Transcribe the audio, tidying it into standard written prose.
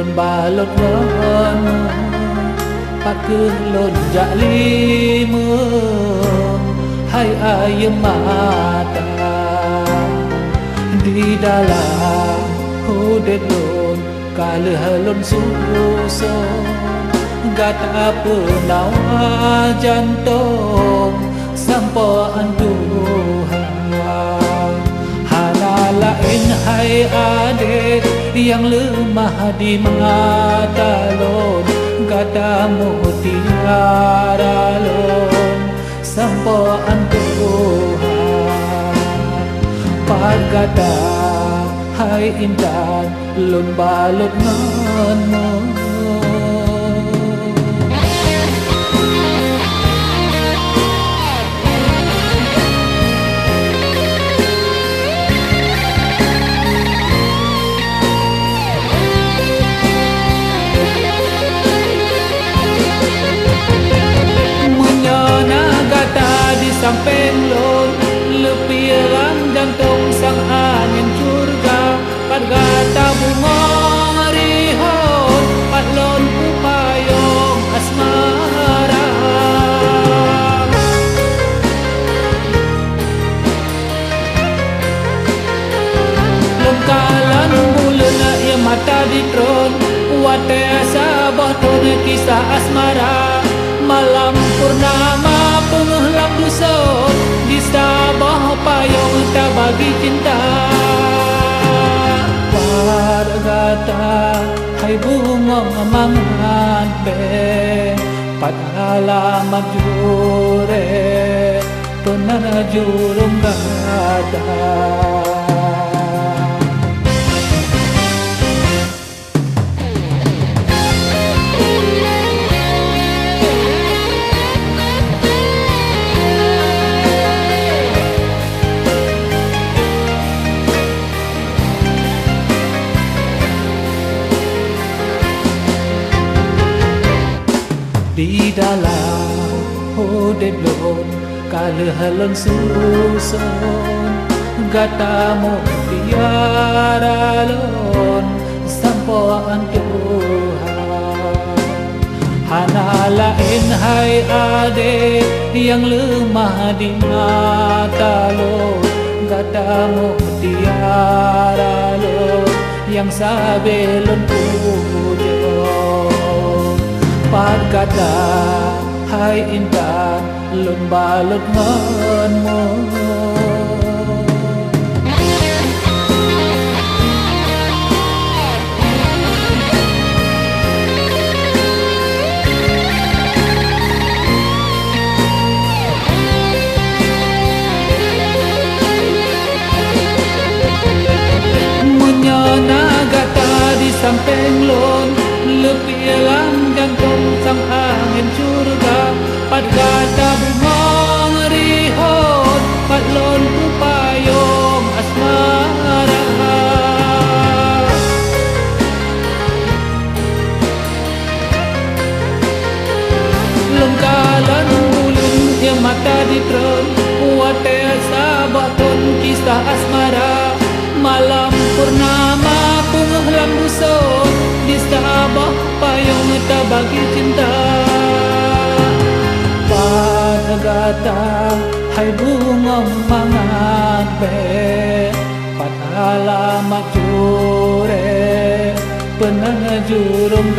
lon balot ngon pat ke lon jak lima hai ayam mata di dalam hudet lon kala lon susah gata penawa jantung sampaan Tuhan hana lain hai adik yang lemah di mata lon gata mutiara lon sampaan Tuhan pagata hai intan lon balot ngon samping lon lepiran jantung sang angin surga pat gata bunga rihon pat lon pupayong asmara lon kalan bulan ia mata di tron wate sabah ton kisah asmara malam purnama penghelang dusun di sabah payung tak bagi cinta wargata hai bunga mangan be pada alamat jure penana jurung gata di dalam hudet lon kala halon susun gata mutiara lon sampaan Tuhan hana lain hai adik yang lemah di mata lon gata mutiara lon yang sabelon pujo pagkata hai intan lon balot ngon mo menyana gata di samping lon lepiran jantung sang angin surga pat gata bunga rihon pat lon pupayong asmara lon kalan bulan yang mata di tron wate sabah ton kisah asmara malam purnama penghelang dusun di sabah payung tak bagi cinta pada gata hai bunga mangan be pada alamat jure penang jurung